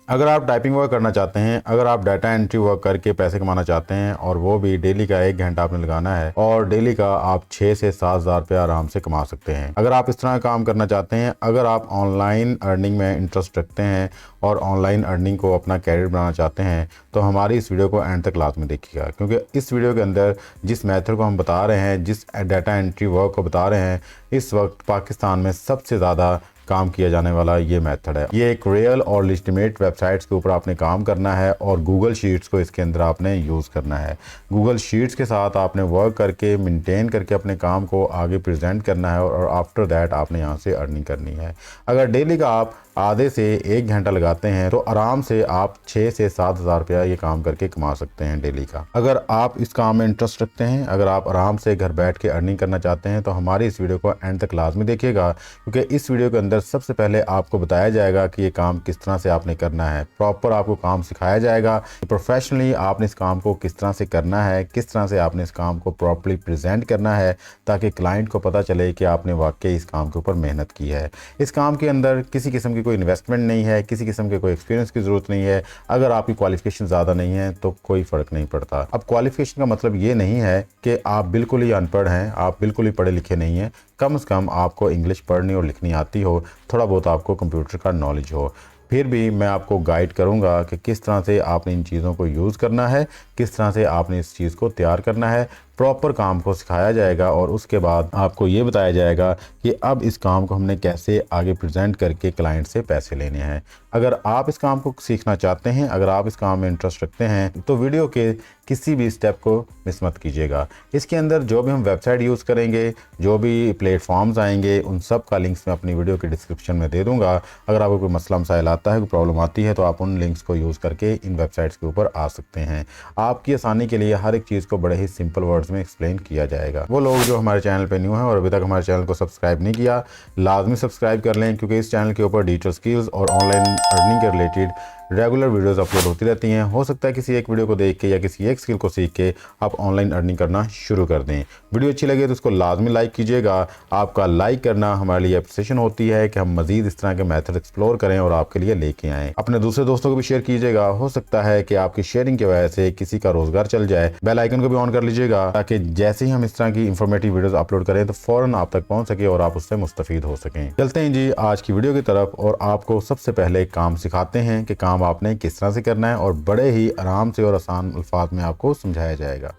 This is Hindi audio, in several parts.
अगर आप टाइपिंग वर्क करना चाहते हैं, अगर आप डाटा एंट्री वर्क करके पैसे कमाना चाहते हैं और वो भी डेली का 1 घंटा आपने लगाना है और डेली का आप 6 से 7 हज़ार रुपया आराम से कमा सकते हैं। अगर आप इस तरह का काम करना चाहते हैं, अगर आप ऑनलाइन अर्निंग में इंटरेस्ट रखते हैं और ऑनलाइन अर्निंग को अपना कैरियर बनाना चाहते हैं तो हमारी इस वीडियो को एंड तक लाजमी देखिएगा, क्योंकि इस वीडियो के अंदर जिस मेथड को हम बता रहे हैं, जिस डाटा एंट्री वर्क को बता रहे हैं, इस वक्त पाकिस्तान में सबसे ज़्यादा काम किया जाने वाला ये मेथड है। ये एक रियल और लेजिटिमेट वेबसाइट्स के ऊपर आपने काम करना है और गूगल शीट्स को इसके अंदर आपने यूज़ करना है। गूगल शीट्स के साथ आपने वर्क करके मेंटेन करके अपने काम को आगे प्रेजेंट करना है और आफ्टर दैट आपने यहाँ से अर्निंग करनी है। अगर डेली का आप आधे से 1 घंटा लगाते हैं तो आराम से आप 6 से 7 हज़ार रुपया ये काम करके कमा सकते हैं डेली का। अगर आप इस काम में इंटरेस्ट रखते हैं, अगर आप आराम से घर बैठ के अर्निंग करना चाहते हैं तो हमारी इस वीडियो को एंड तक लाजमी देखिएगा, क्योंकि इस वीडियो के अंदर सबसे पहले आपको बताया जाएगा कि ये काम किस तरह से आपने करना है। प्रॉपर आपको काम सिखाया जाएगा, प्रोफेशनली आपने इस काम को किस तरह से करना है, किस तरह से आपने इस काम को प्रॉपर्ली प्रेजेंट करना है ताकि क्लाइंट को पता चले कि आपने वाकई इस काम के ऊपर मेहनत की है। इस काम के अंदर किसी किस्म की कोई इन्वेस्टमेंट नहीं है, किसी किस्म के कोई एक्सपीरियंस की ज़रूरत नहीं है। अगर आपकी क्वालिफिकेशन ज़्यादा नहीं है तो कोई फ़र्क नहीं पड़ता। अब क्वालिफिकेशन का मतलब ये नहीं है कि आप बिल्कुल ही अनपढ़ हैं, आप बिल्कुल ही पढ़े लिखे नहीं हैं। कम से कम आपको इंग्लिश पढ़नी और लिखनी आती हो, थोड़ा बहुत आपको कंप्यूटर का नॉलेज हो। फिर भी मैं आपको गाइड करूंगा कि किस तरह से आपने इन चीज़ों को यूज़ करना है, किस तरह से आपने इस चीज़ को तैयार करना है। प्रॉपर काम को सिखाया जाएगा और उसके बाद आपको ये बताया जाएगा कि अब इस काम को हमने कैसे आगे प्रेजेंट करके क्लाइंट से पैसे लेने हैं। अगर आप इस काम को सीखना चाहते हैं, अगर आप इस काम में इंटरेस्ट रखते हैं तो वीडियो के किसी भी स्टेप को मिस मत कीजिएगा। इसके अंदर जो भी हम वेबसाइट यूज़ करेंगे, जो भी प्लेटफॉर्म्स आएंगे, उन सब का लिंक्स मैं अपनी वीडियो के डिस्क्रिप्शन में दे दूंगा। अगर आपको कोई मसला मसाइल आता है, कोई प्रॉब्लम आती है तो आप उन लिंक्स को यूज़ करके इन वेबसाइट्स के ऊपर आ सकते हैं। आपकी आसानी के लिए हर एक चीज़ को बड़े ही सिंपल वर्ड्स में एक्सप्लेन किया जाएगा। वो लोग जो हमारे चैनल पे न्यू हैं और अभी तक हमारे चैनल को सब्सक्राइब नहीं किया, लाजमी सब्सक्राइब कर लें, क्योंकि इस चैनल के ऊपर डिजिटल स्किल्स और ऑनलाइन अर्निंग के रिलेटेड रेगुलर वीडियोस अपलोड होती रहती हैं। हो सकता है किसी एक वीडियो को देख के या किसी एक स्किल को सीख के आप ऑनलाइन अर्निंग करना शुरू कर दें। वीडियो अच्छी लगे तो उसको लाजमी लाइक कीजिएगा। आपका लाइक करना हमारे लिए अप्रिसिएशन होती है कि हम मजीद इस तरह के मेथड एक्सप्लोर करें और आपके लिए लेके आएँ। अपने दूसरे दोस्तों को भी शेयर कीजिएगा, हो सकता है कि आपकी शेयरिंग की वजह से किसी का रोजगार चल जाए। बेल आइकन को भी ऑन कर लीजिएगा ताकि जैसे ही हम इस तरह की इंफॉर्मेटिव वीडियोस अपलोड करें तो फौरन आप तक पहुंच सके और आप उससे मुस्तफीद हो सकें। चलते हैं जी आज की वीडियो की तरफ और आपको सबसे पहले काम सिखाते हैं कि काम आपने किस तरह से करना है और बड़े ही आराम से और आसान अल्फाज में आपको समझाया जाएगा।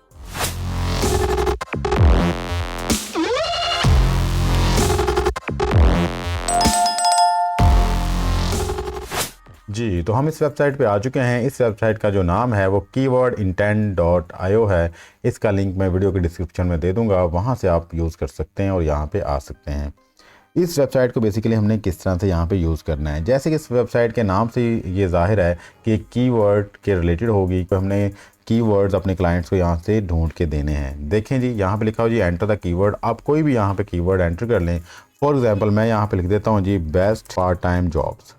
जी, तो हम इस वेबसाइट पे आ चुके हैं। इस वेबसाइट का जो नाम है वो keywordintent.io है। इसका लिंक मैं वीडियो के डिस्क्रिप्शन में दे दूंगा, वहाँ से आप यूज़ कर सकते हैं और यहाँ पे आ सकते हैं। इस वेबसाइट को बेसिकली हमने किस तरह से यहाँ पे यूज़ करना है, जैसे कि इस वेबसाइट के नाम से ये जाहिर है कि कीवर्ड के रिलेटेड होगी, तो हमने कीवर्ड्स अपने क्लाइंट्स को यहाँ से ढूंढ के देने हैं। देखें जी, यहाँ पे लिखा हो जी एंटर द कीवर्ड। आप कोई भी यहाँ पे कीवर्ड एंटर कर लें। फॉर एग्जांपल मैं यहाँ पे लिख देता हूँ जी बेस्ट पार्ट टाइम जॉब्स।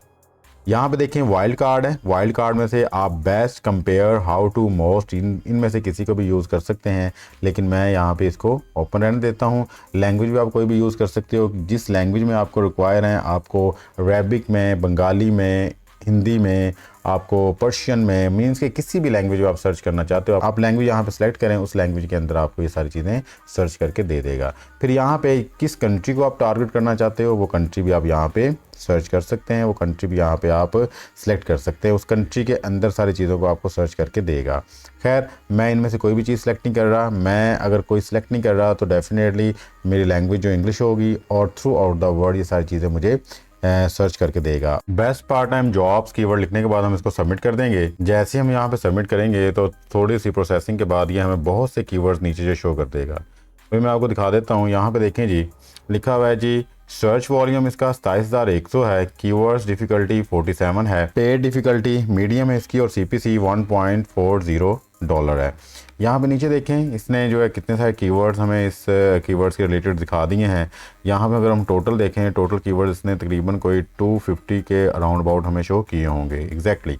यहाँ पे देखें वाइल्ड कार्ड है, वाइल्ड कार्ड में से आप best, compare, how to, most इनमें से किसी को भी यूज़ कर सकते हैं, लेकिन मैं यहाँ पे इसको ओपन रहने देता हूँ। लैंग्वेज भी आप कोई भी यूज़ कर सकते हो, जिस लैंग्वेज में आपको रिक्वायर है। आपको अरेबिक में, बंगाली में, हिंदी में, आपको पर्शियन में, मीन्स के किसी भी लैंग्वेज में आप सर्च करना चाहते हो, आप लैंग्वेज यहाँ पे सेलेक्ट करें, उस लैंग्वेज के अंदर आपको ये सारी चीज़ें सर्च करके दे देगा। फिर यहाँ पे किस कंट्री को आप टारगेट करना चाहते हो वो कंट्री भी आप यहाँ पे सर्च कर सकते हैं, वो कंट्री भी यहाँ पे आप सेलेक्ट कर सकते हैं। उस कंट्री के अंदर सारी चीज़ों को आपको सर्च करके देगा। खैर मैं इनमें से कोई भी चीज़ सेलेक्ट नहीं कर रहा। मैं अगर कोई सिलेक्ट नहीं कर रहा तो डेफिनेटली मेरी लैंग्वेज जो इंग्लिश होगी और थ्रू आउट द वर्ल्ड ये सारी चीज़ें मुझे सर्च करके देगा। Best part time jobs keyword लिखने के बाद हम इसको सबमिट कर देंगे। जैसे हम यहाँ पे सबमिट करेंगे तो थोड़ी सी प्रोसेसिंग के बाद ये हमें बहुत से कीवर्ड्स नीचे जो शो कर देगा। तो मैं आपको दिखा देता हूँ। यहाँ पे देखें जी, लिखा हुआ है जी सर्च वॉल्यूम इसका 27,100 है, कीवर्ड्स डिफ़िकल्टी 47 है, पेड डिफ़िकल्टी मीडियम है इसकी और CPC $1.40 है। यहाँ पे नीचे देखें इसने जो है कितने सारे कीवर्ड्स हमें इस कीवर्ड्स के रिलेटेड दिखा दिए हैं। यहाँ पे अगर हम टोटल देखें, टोटल कीवर्ड्स इसने तकरीबन कोई 250 के अराउंड अबाउट हमें शो किए होंगे एग्जैक्टली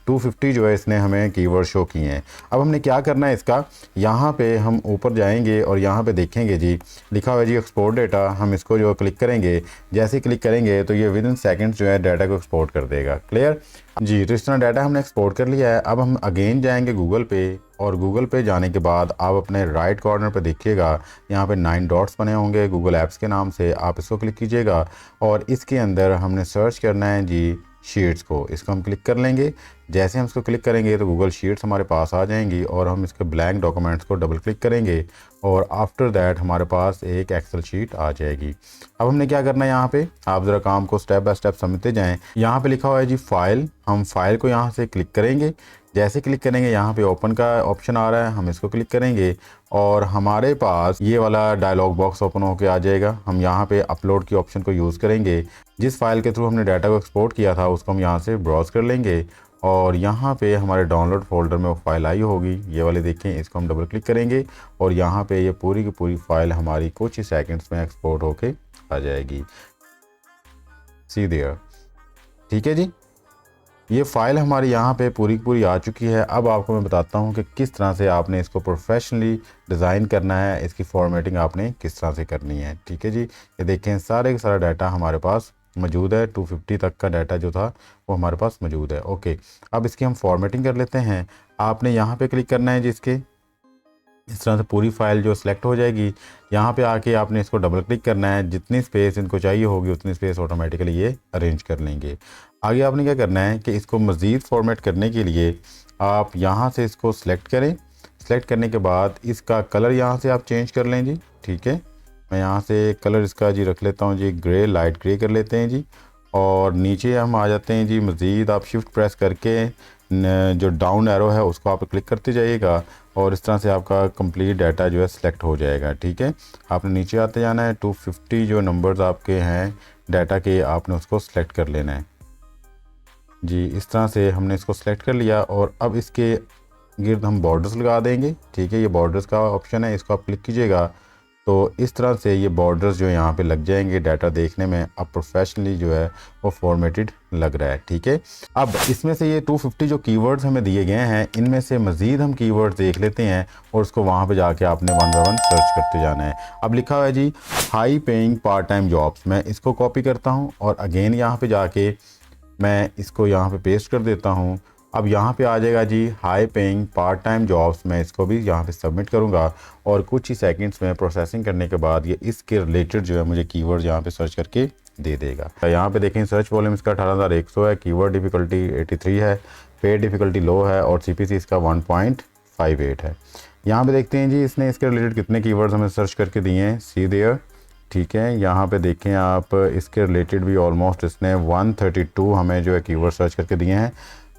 250 जो है इसने हमें कीवर्ड शो किए हैं। अब हमने क्या करना है इसका, यहाँ पे हम ऊपर जाएंगे और यहाँ पे देखेंगे जी लिखा हुआ है जी एक्सपोर्ट डेटा। हम इसको जो क्लिक करेंगे, जैसे क्लिक करेंगे तो ये विद इन सेकेंड्स जो है डाटा को एक्सपोर्ट कर देगा। क्लियर जी। तो इस तरह डाटा हमने एक्सपोर्ट कर लिया है। अब हम अगेन जाएंगे गूगल पे, और गूगल पे जाने के बाद आप अपने राइट कॉर्नर पे देखिएगा यहाँ पे 9 डॉट्स बने होंगे गूगल ऐप्स के नाम से, आप इसको क्लिक कीजिएगा और इसके अंदर हमने सर्च करना है जी शीट्स को। इसको हम क्लिक कर लेंगे। जैसे हम इसको क्लिक करेंगे तो गूगल शीट्स हमारे पास आ जाएंगी और हम इसके ब्लैंक डॉक्यूमेंट्स को डबल क्लिक करेंगे और आफ्टर दैट हमारे पास एक एक्सेल शीट आ जाएगी। अब हमने क्या करना है, यहाँ पे आप ज़रा काम को स्टेप बाय स्टेप समझते जाएं। यहाँ पे लिखा हुआ है जी फाइल, हम फाइल को यहाँ से क्लिक करेंगे। जैसे क्लिक करेंगे यहाँ पे ओपन का ऑप्शन आ रहा है, हम इसको क्लिक करेंगे और हमारे पास ये वाला डायलॉग बॉक्स ओपन होकर आ जाएगा। हम यहाँ पे अपलोड की ऑप्शन को यूज़ करेंगे। जिस फाइल के थ्रू हमने डाटा को एक्सपोर्ट किया था उसको हम यहाँ से ब्राउज़ कर लेंगे और यहाँ पे हमारे डाउनलोड फोल्डर में वो फाइल आई होगी, ये वाले देखें। इसको हम डबल क्लिक करेंगे और यहाँ पे ये पूरी की पूरी फाइल हमारी कुछ ही सेकंड्स में एक्सपोर्ट होके आ जाएगी। सी देयर, ठीक है जी। ये फ़ाइल हमारी यहाँ पे पूरी की पूरी आ चुकी है। अब आपको मैं बताता हूँ कि किस तरह से आपने इसको प्रोफेशनली डिज़ाइन करना है, इसकी फॉर्मेटिंग आपने किस तरह से करनी है। ठीक है जी। ये देखें सारे का सारा डाटा हमारे पास मौजूद है। 250 तक का डाटा जो था वो हमारे पास मौजूद है। ओके, अब इसकी हम फॉर्मेटिंग कर लेते हैं। आपने यहाँ पे क्लिक करना है जिसके इस तरह से पूरी फाइल जो सिलेक्ट हो जाएगी। यहाँ पे आके आपने इसको डबल क्लिक करना है। जितनी स्पेस इनको चाहिए होगी उतनी स्पेस ऑटोमेटिकली ये अरेंज कर लेंगे। आगे आपने क्या करना है कि इसको मज़ीद फॉर्मेट करने के लिए आप यहाँ से इसको सिलेक्ट करें। सिलेक्ट करने के बाद इसका कलर यहाँ से आप चेंज कर लें जी। ठीक है, मैं यहाँ से कलर इसका जी रख लेता हूँ जी ग्रे, लाइट ग्रे कर लेते हैं जी। और नीचे हम आ जाते हैं जी, मज़ीद आप शिफ्ट प्रेस करके जो डाउन एरो है उसको आप क्लिक करते जाइएगा और इस तरह से आपका कंप्लीट डाटा जो है सिलेक्ट हो जाएगा। ठीक है, आपने नीचे आते जाना है। 250 जो नंबर्स आपके हैं डाटा के, आपने उसको सिलेक्ट कर लेना है जी। इस तरह से हमने इसको सिलेक्ट कर लिया और अब इसके गिर्द हम बॉर्डर्स लगा देंगे। ठीक है, ये बॉर्डर्स का ऑप्शन है, इसको आप क्लिक कीजिएगा तो इस तरह से ये बॉर्डर्स जो यहाँ पे लग जाएंगे। डाटा देखने में अब प्रोफेशनली जो है वो फॉर्मेटेड लग रहा है। ठीक है, अब इसमें से ये 250 जो कीवर्ड्स हमें दिए गए हैं इनमें से मज़ीद हम कीवर्ड्स देख लेते हैं और उसको वहाँ पे जाके आपने वन बाय वन सर्च करते जाना है। अब लिखा हुआ है जी high paying part time jobs, मैं इसको कॉपी करता हूँ और अगेन यहाँ पर जाके मैं इसको यहाँ पे पेस्ट कर देता हूँ। अब यहाँ पे आ जाएगा जी high paying part time jobs, मैं इसको भी यहाँ पे सबमिट करूँगा और कुछ ही सेकंड्स में प्रोसेसिंग करने के बाद ये इसके रिलेटेड जो है मुझे कीवर्ड यहाँ पे सर्च करके दे देगा। यहाँ पे देखें सर्च वॉल्यूम इसका 18100 है, कीवर्ड डिफ़िकल्टी 83 है, पेड डिफ़िकल्टी लो है और CPC इसका 1.58 है। यहाँ पे देखते हैं जी इसने इसके रिलेटेड कितने कीवर्ड्स हमें सर्च करके दिए हैं। सी देयर, ठीक है, यहाँ पे देखें आप इसके रिलेटेड भी ऑलमोस्ट इसने 132 हमें जो है कीवर्ड सर्च करके दिए हैं।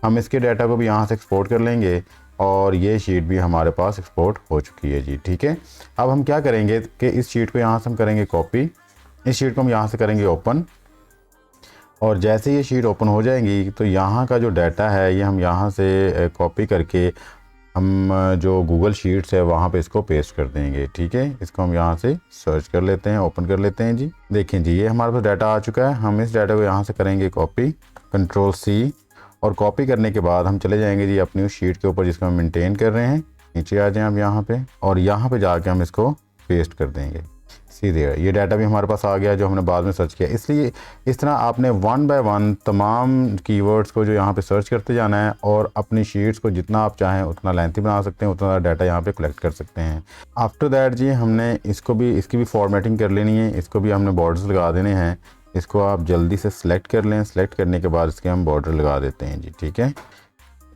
हम इसके डाटा को भी यहाँ से एक्सपोर्ट कर लेंगे और ये शीट भी हमारे पास एक्सपोर्ट हो चुकी है जी। ठीक है, अब हम क्या करेंगे कि इस शीट को यहाँ से हम करेंगे कॉपी, इस शीट को हम यहाँ से करेंगे ओपन और जैसे ये शीट ओपन हो जाएंगी तो यहाँ का जो डाटा है ये हम यहाँ से कॉपी करके हम जो गूगल शीट्स है वहाँ पे इसको पेस्ट कर देंगे। ठीक है, इसको हम यहाँ से सर्च कर लेते हैं, ओपन कर लेते हैं जी। देखें जी ये हमारे पास डाटा आ चुका है। हम इस डाटा को यहाँ से करेंगे कॉपी, Ctrl+C और कॉपी करने के बाद हम चले जाएंगे जी अपनी उस शीट के ऊपर जिसको हम मेंटेन कर रहे हैं। नीचे आ जाएं अब यहाँ पे और यहाँ पे जाके हम इसको पेस्ट कर देंगे। सीधे ये डाटा भी हमारे पास आ गया जो हमने बाद में सर्च किया। इसलिए इस तरह आपने वन बाय वन तमाम कीवर्ड्स को जो यहाँ पे सर्च करते जाना है और अपनी शीट्स को जितना आप चाहें उतना लेंथी बना सकते हैं, उतना डाटा यहाँ पे कलेक्ट कर सकते हैं। आफ्टर दैट जी हमने इसकी भी फॉर्मेटिंग कर लेनी है। इसको भी हमने बॉर्डर्स लगा देने हैं। इसको आप जल्दी से सिलेक्ट कर लें। सिलेक्ट करने के बाद इसके हम बॉर्डर लगा देते हैं जी। ठीक है,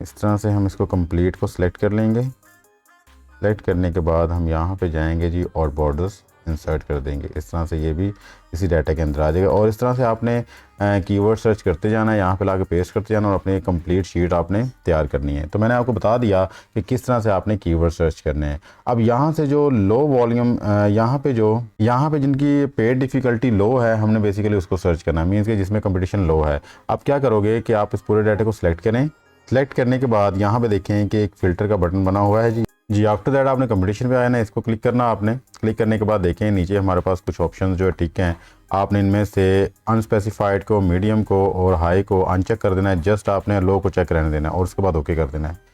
इस तरह से हम इसको कंप्लीट को सिलेक्ट कर लेंगे। सिलेक्ट करने के बाद हम यहाँ पे जाएंगे जी और बॉर्डर्स इंसर्ट कर देंगे। इस तरह से ये भी इसी डाटा के अंदर आ जाएगा और इस तरह से आपने कीवर्ड सर्च करते जाना है, यहाँ पे लाके पेस्ट करते जाना और अपनी कंप्लीट शीट आपने तैयार करनी है। तो मैंने आपको बता दिया कि किस तरह से आपने कीवर्ड सर्च करने हैं। अब यहाँ से जो लो वॉल्यूम यहाँ पे जिनकी पेड डिफ़िकल्टी लो है हमने बेसिकली उसको सर्च करना है, मीन्स कि जिसमें कंपटीशन लो है। अब क्या करोगे कि आप इस पूरे डाटा को सिलेक्ट करें। सिलेक्ट करने के बाद यहाँ पे देखें कि एक फ़िल्टर का बटन बना हुआ है जी। जी, आफ्टर दैट आपने कंपटीशन पे आया ना, इसको क्लिक करना आपने। क्लिक करने के बाद देखें नीचे हमारे पास कुछ ऑप्शन जो है ठीक हैं। आपने इनमें से अनस्पेसिफाइड को, मीडियम को और हाई को अनचेक कर देना है। जस्ट आपने लो को चेक रहने देना है और उसके बाद ओके कर देना है।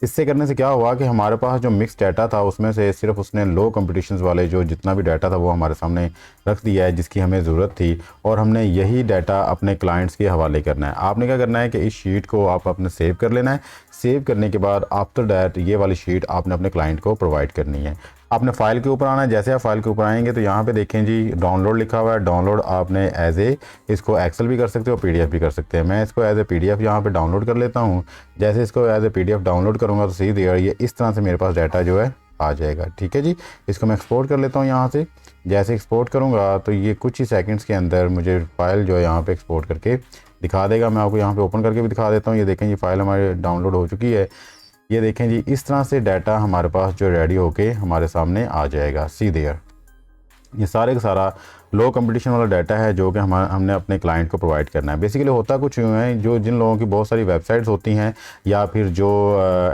इससे करने से क्या हुआ कि हमारे पास जो मिक्स डाटा था उसमें से सिर्फ उसने लो कंपटीशंस वाले जो जितना भी डाटा था वो हमारे सामने रख दिया है जिसकी हमें ज़रूरत थी, और हमने यही डाटा अपने क्लाइंट्स के हवाले करना है। आपने क्या करना है कि इस शीट को आप अपने सेव कर लेना है। सेव करने के बाद आफ्टर दैट ये वाली शीट आपने अपने क्लाइंट को प्रोवाइड करनी है। आपने फ़ाइल के ऊपर आना है। जैसे आप फाइल के ऊपर आएंगे तो यहाँ पे देखें जी डाउनलोड लिखा हुआ है। डाउनलोड आपने एज ए इसको एक्सेल भी कर सकते हो, पीडीएफ भी कर सकते हैं। मैं इसको एज ए पीडीएफ यहाँ पे डाउनलोड कर लेता हूँ। जैसे इसको एज ए पीडीएफ डाउनलोड करूँगा तो सीधे ये इस तरह से मेरे पास डाटा जो है आ जाएगा। ठीक है जी, इसको मैं एक्सपोर्ट कर लेता हूँ यहाँ से। जैसे एक्सपोर्ट करूँगा तो ये कुछ ही सेकंड्स के अंदर मुझे फ़ाइल जो है यहाँ पे एक्सपोर्ट करके दिखा देगा। मैं आपको यहाँ पे ओपन करके भी दिखा देता हूँ। ये देखें, ये फ़ाइल हमारी डाउनलोड हो चुकी है। ये देखें जी, इस तरह से डाटा हमारे पास जो रेडी होके हमारे सामने आ जाएगा। सी देयर, ये सारे का सारा लो कंपटीशन वाला डाटा है जो कि हमने अपने क्लाइंट को प्रोवाइड करना है। बेसिकली होता कुछ यूँ है, जो जिन लोगों की बहुत सारी वेबसाइट्स होती हैं या फिर जो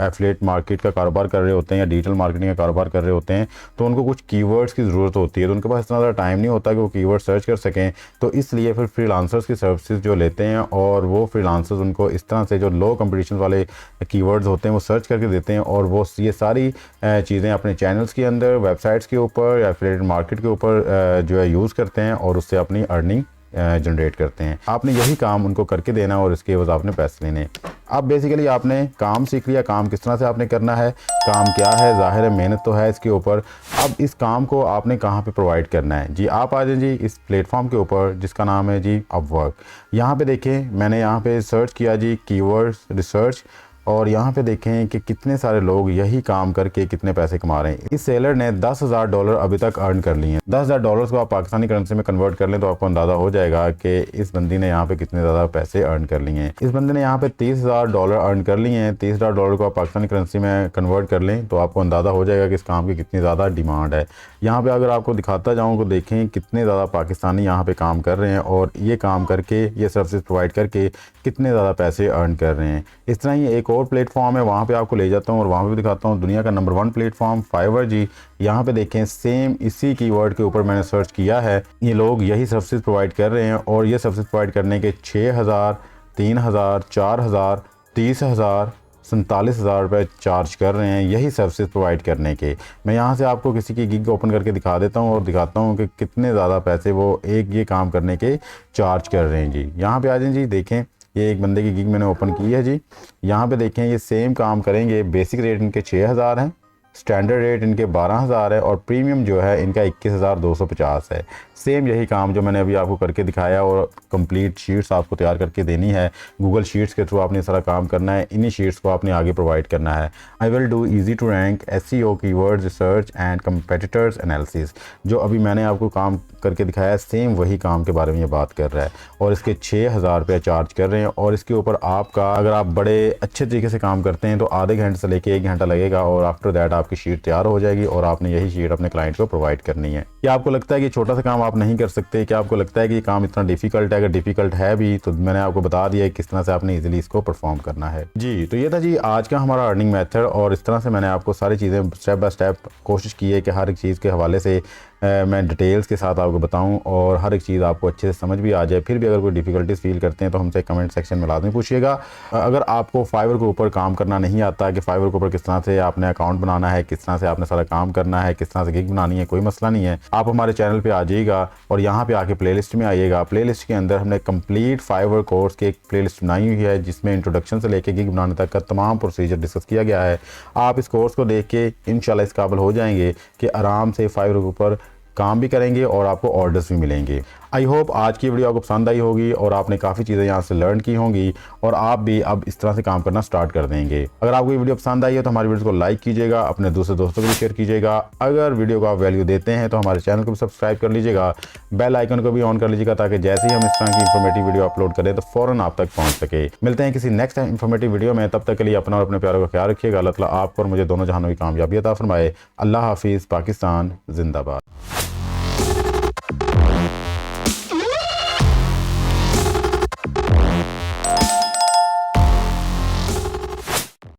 एफिलिएट मार्केट का कारोबार कर रहे होते हैं या डिजिटल मार्केटिंग का कारोबार कर रहे होते हैं, तो उनको कुछ कीवर्ड्स की ज़रूरत होती है। तो उनके पास इतना ज़्यादा टाइम नहीं होता कि वो कीवर्ड सर्च कर सकें, तो इसलिए फिर फ्रीलांसर्स की सर्विसेज जो लेते हैं और वो फ्रीलांसर्स उनको इस तरह से जो लो कंपटीशन वाले कीवर्ड्स होते हैं वो सर्च करके देते हैं, और वो ये सारी चीज़ें अपने चैनल्स के अंदर, वेबसाइट्स के ऊपर या एफिलिएट मार्केट के ऊपर जो है यूज़ करते हैं और उससे अपनी अर्निंग जनरेट करते हैं। आपने यही काम उनको करके देना और इसके एवज आपने पैसे लेने। अब बेसिकली आपने काम सीख लिया, काम किस तरह से आपने करना है, काम क्या है, ज़ाहिर है मेहनत तो है इसके ऊपर। अब इस काम को आपने कहाँ पे प्रोवाइड करना है जी। आप आ जाए जी इस प्लेटफॉर्म के ऊपर जिसका नाम है जी अपवर्क। यहाँ पे देखें, मैंने यहाँ पे सर्च किया जी कीवर्ड्स रिसर्च, और यहाँ पे देखें कि कितने सारे लोग यही काम करके कितने पैसे कमा रहे हैं। इस सेलर ने $10,000 अभी तक अर्न कर लिए हैं। $10,000 को आप पाकिस्तानी करेंसी में कन्वर्ट कर लें तो आपको अंदाज़ा हो जाएगा कि इस बंदी ने यहाँ पे कितने ज़्यादा पैसे अर्न कर लिए हैं। इस बंदे ने यहाँ पे $30,000 अर्न कर लिए हैं। $30,000 को आप पाकिस्तानी करेंसी में कन्वर्ट कर लें तो आपको अंदाज़ा हो जाएगा कि इस काम की कितनी ज़्यादा डिमांड है। यहाँ पर अगर आपको दिखाता जाऊँ तो देखें कितने ज़्यादा पाकिस्तानी यहाँ पर काम कर रहे हैं और ये काम करके, ये सर्विस प्रोवाइड करके कितने ज़्यादा पैसे अर्न कर रहे हैं। इस तरह ही एक और प्लेटफॉर्म है, वहाँ पे आपको ले जाता हूँ और वहाँ पे भी दिखाता हूँ। दुनिया का नंबर 1 प्लेटफॉर्म फाइवर जी। यहाँ पे देखें, सेम इसी कीवर्ड के ऊपर मैंने सर्च किया है। ये लोग यही सर्विसेज प्रोवाइड कर रहे हैं और ये सर्विसेज प्रोवाइड करने के 6,000, 3,000, 4,000, 30,000, 47,000 रुपये चार्ज कर रहे हैं यही सर्विसेज प्रोवाइड करने के। मैं यहाँ से आपको किसी की गिग ओपन करके दिखा देता हूँ और दिखाता हूँ कि कितने ज़्यादा पैसे वो एक ये काम करने के चार्ज कर रहे हैं जी। यहाँ पे आ जाए जी, देखें ये एक बंदे की गिग मैंने ओपन की है जी। यहाँ पे देखें ये सेम काम करेंगे। बेसिक रेट इनके 6,000 हैं, स्टैंडर्ड रेट इनके 12,000 है और प्रीमियम जो है इनका 21,250 है। सेम यही काम जो मैंने अभी आपको करके दिखाया, और कंप्लीट शीट्स आपको तैयार करके देनी है। गूगल शीट्स के थ्रू आपने सारा काम करना है, इन्हीं शीट्स को आपने आगे प्रोवाइड करना है। I will do easy to rank SEO keywords research and competitors analysis. जो अभी मैंने आपको काम करके दिखाया सेम वही काम के बारे में ये बात कर रहा है, और इसके 6,000 रुपये चार्ज कर रहे हैं। और इसके ऊपर आपका, अगर आप बड़े अच्छे तरीके से काम करते हैं तो आधे घंटे से लेकर 1 घंटा लगेगा, और आफ्टर दैट आपकी शीट तैयार हो जाएगी और आपने यही शीट अपने क्लाइंट को प्रोवाइड करनी है। क्या आपको लगता है कि छोटा सा काम आप नहीं कर सकते? क्या आपको लगता है कि ये काम इतना डिफिकल्ट है? अगर डिफिकल्ट है भी तो मैंने आपको बता दिया है किस तरह से आपने इजीली इसको परफॉर्म करना है जी। तो ये था जी आज का हमारा अर्निंग मेथड, और इस तरह से मैंने आपको सारी चीज़ें स्टेप बाय स्टेप कोशिश की है कि हर एक चीज़ के हवाले से मैं डिटेल्स के साथ आपको बताऊं और हर एक चीज़ आपको अच्छे से समझ भी आ जाए। फिर भी अगर कोई डिफ़िकल्टीज फील करते हैं तो हमसे कमेंट सेक्शन में लाजमी पूछिएगा। अगर आपको फाइवर के ऊपर काम करना नहीं आता कि फाइवर के ऊपर किस तरह से आपने अकाउंट बनाना है, किस तरह से आपने सारा काम करना है, किस तरह से गिग बनानी है, कोई मसला नहीं है। आप हमारे चैनल पर आ जाइएगा और यहाँ पर आके प्लेलिस्ट में आइएगा। प्लेलिस्ट के अंदर हमने कंप्लीट फाइवर कोर्स की एक प्लेलिस्ट बनाई हुई है जिसमें इंट्रोडक्शन से लेकर गिग बनाने तक का तमाम प्रोसीजर डिस्कस किया गया है। आप इस कोर्स को देख के इंशाल्लाह इस काबिल हो जाएंगे कि आराम से फाइवर के ऊपर काम भी करेंगे और आपको ऑर्डर्स भी मिलेंगे। आई होप आज की वीडियो आपको पसंद आई होगी और आपने काफ़ी चीज़ें यहाँ से लर्न की होंगी और आप भी अब इस तरह से काम करना स्टार्ट कर देंगे। अगर आपको ये वीडियो पसंद आई है तो हमारी वीडियो को लाइक कीजिएगा, अपने दूसरे दोस्तों को भी शेयर कीजिएगा। अगर वीडियो को आप वैल्यू देते हैं तो हमारे चैनल को भी सब्सक्राइब कर लीजिएगा, बेल आइकन को भी ऑन कर लीजिएगा ताकि जैसे ही हम इस तरह की इंफॉर्मेटिव वीडियो अपलोड करें तो फ़ौरन आप तक पहुँच सके। मिलते हैं किसी नेक्स्ट इंफॉर्मेटिव वीडियो में, तब तक के लिए अपना और अपने प्यारों का ख्याल रखिएगा। अल्लाह ताला आपको और मुझे दोनों जहानों की कामयाबी अता फरमाए। अल्लाह हाफिज़। पाकिस्तान जिंदाबाद।